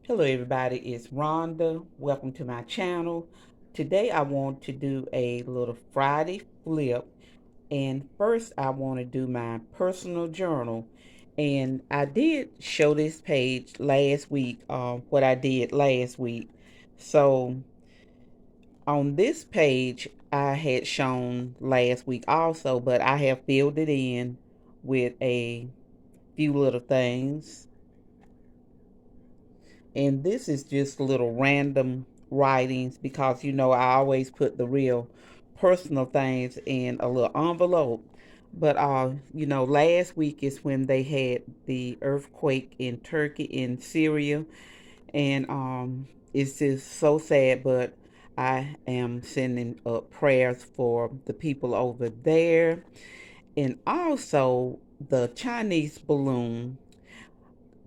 Hello everybody, it's Rhonda. Welcome to my channel. Today I want to do a little Friday flip, and first I want to do my personal journal. And I did show this page last week, what I did last week. So on this page I had shown last week also, but I have filled it in with a few little things. And this is just little random writings because I always put the real personal things in a little envelope. But last week is when they had the earthquake in Turkey, in Syria, and it's just so sad. But I am sending up prayers for the people over there, and also the Chinese balloon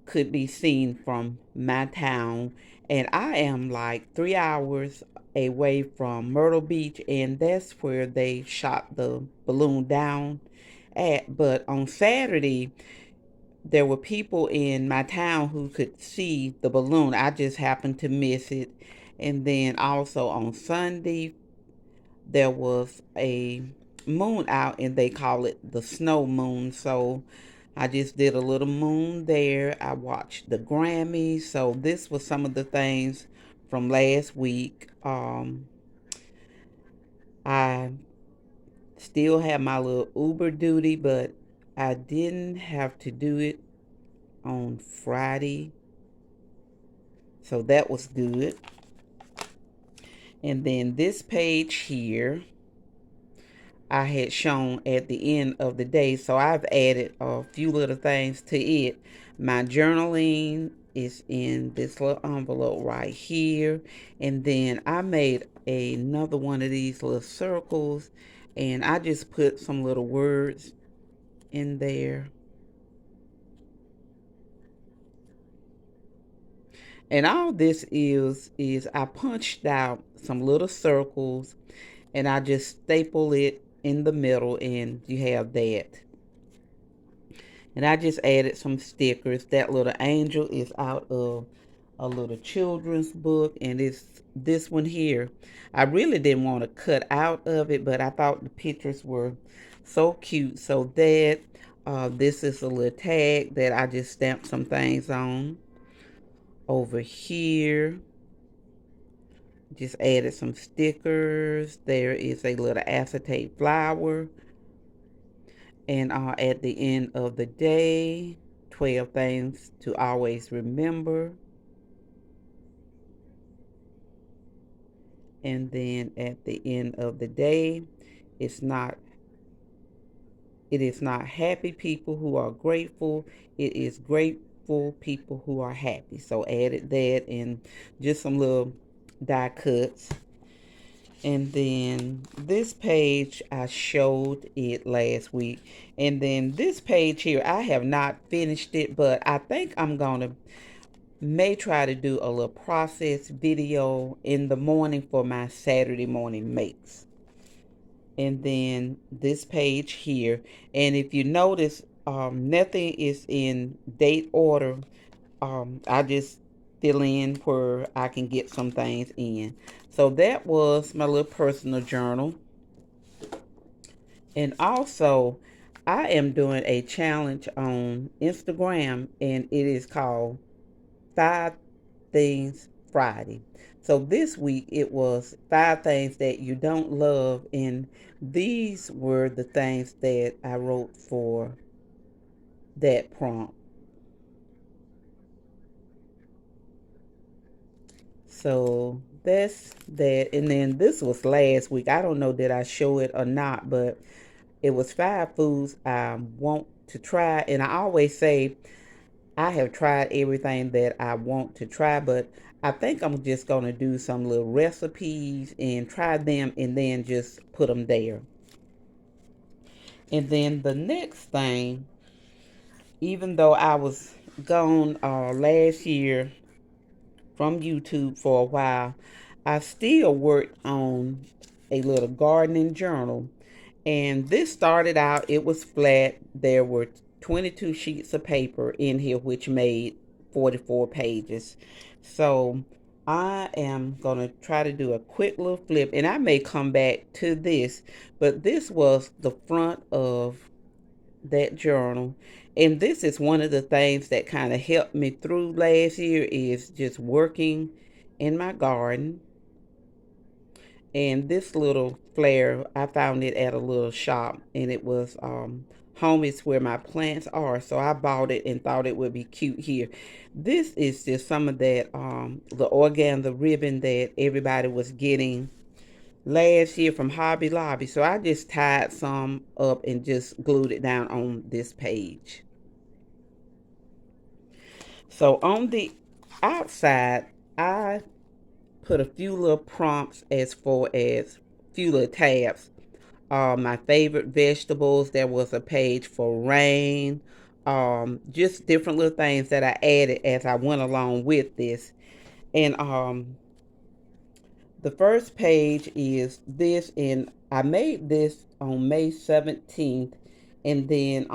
could be seen from my town, and I am like 3 hours away from Myrtle Beach, and that's where they shot the balloon down at. But on Saturday there were people in my town who could see the balloon. I just happened to miss it. And then also on Sunday there was a moon out, and they call it the snow moon. So I just did a little moon there. I watched the Grammys. So this was some of the things from last week. I still have my little Uber duty, but I didn't have to do it on Friday. So that was good. And then this page here I had shown at the end of the day. So I've added a few little things to it. My journaling is in this little envelope right here. And then I made another one of these little circles, and I just put some little words in there. And all this is I punched out some little circles, and I just staple it in the middle, and you have that. And I just added some stickers. That little angel is out of a little children's book, and it's this one here. I really didn't want to cut out of it, but I thought the pictures were so cute. So that this is a little tag that I just stamped some things on. Over here, just added some stickers. There is a little acetate flower. And at the end of the day, 12 things to always remember. And then at the end of the day, it's not it is not happy people who are grateful. It is grateful people who are happy. So added that, and just some little die cuts. And then this page, I showed it last week. And then this page here, I have not finished it, but I think I'm gonna may try to do a little process video in the morning for my Saturday morning makes. And then this page here, and if you notice, nothing is in date order. I just fill in where I can get some things in. So that was my little personal journal. And also, I am doing a challenge on Instagram, and it is called 5 Things Friday. So this week it was 5 things that you don't love, and these were the things that I wrote for that prompt. So that's that. And then this was last week. I don't know did I show it or not, but it was 5 foods I want to try. And I always say I have tried everything that I want to try, but I think I'm just going to do some little recipes and try them, and then just put them there. And then the next thing, even though I was gone last year from YouTube for a while, I still worked on a little gardening journal. And this started out, it was flat. There were 22 sheets of paper in here, which made 44 pages. So I am going to try to do a quick little flip, and I may come back to this, but this was the front of that journal. And this is one of the things that kind of helped me through last year, is just working in my garden. And this little flare, I found it at a little shop, and it was home is where my plants are. So I bought it and thought it would be cute here. This is just some of that the organza ribbon that everybody was getting last year from Hobby Lobby. So I just tied some up and just glued it down on this page. So on the outside, I put a few little prompts as far as few little tabs. My favorite vegetables. There was a page for rain. Just different little things that I added as I went along with this. And the first page is this, and I made this on May 17th, and then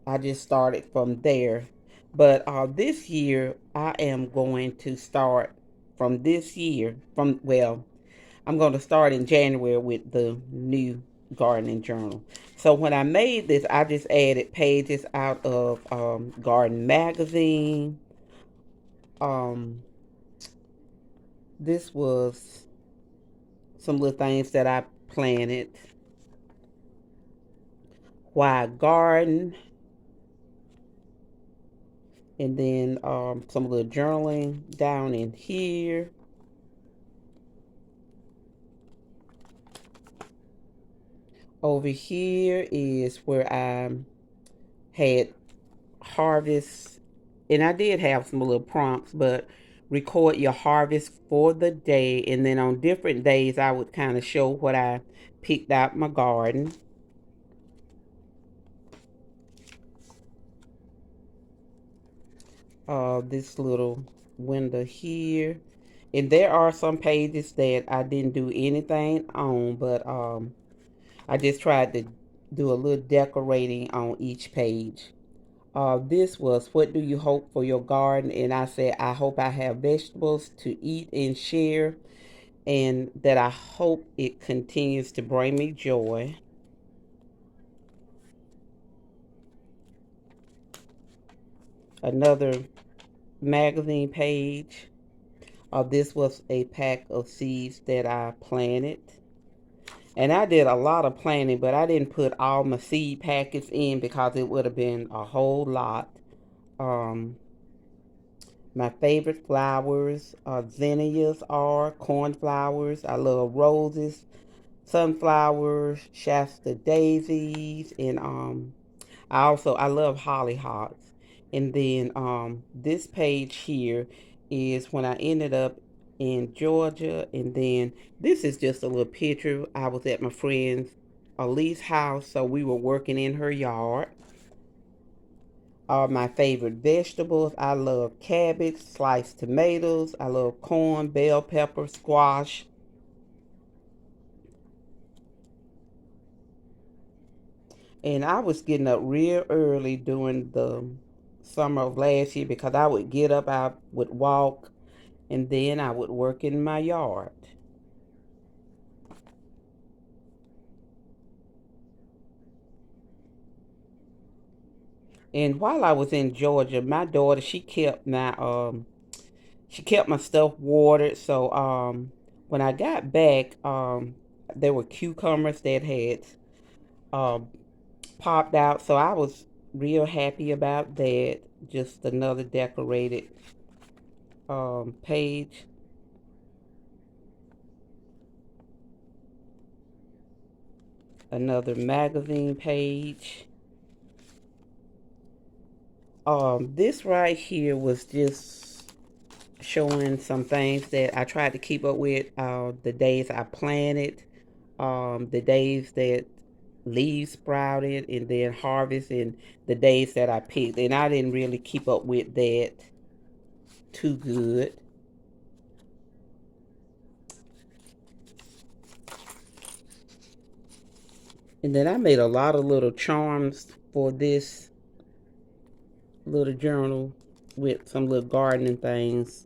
I just started from there. But this year, I am going to start from this year, I'm going to start in January with the new gardening journal. So when I made this, I just added pages out of Garden Magazine. Um, this was some little things that I planted. Why garden, and then some little journaling down in here. Over here is where I had harvest, and I did have some little prompts, but record your harvest for the day, and then on different days I would kind of show what I picked out my garden. This little window here, and there are some pages that I didn't do anything on, but I just tried to do a little decorating on each page. This was what do you hope for your garden, and I said I hope I have vegetables to eat and share, and that I hope it continues to bring me joy. Another magazine page. This was a pack of seeds that I planted. And I did a lot of planting, but I didn't put all my seed packets in because it would have been a whole lot. Um, my favorite flowers, zinnias are cornflowers. I love roses, sunflowers, Shasta daisies, and I love hollyhocks. And then this page here is when I ended up in Georgia, and then this is just a little picture. I was at my friend's Elise house, so we were working in her yard. Are my favorite vegetables. I love cabbage, sliced tomatoes. I love corn, bell pepper, squash. And I was getting up real early during the summer of last year because I would get up, I would walk, and then I would work in my yard. And while I was in Georgia, my daughter, she kept my stuff watered. So when I got back, there were cucumbers that had um popped out. So I was real happy about that. Just another decorated page. Another magazine page. This right here was just showing some things that I tried to keep up with. The days I planted, the days that leaves sprouted, and then harvest, and the days that I picked. And I didn't really keep up with that too good. And then I made a lot of little charms for this little journal. with some little gardening things.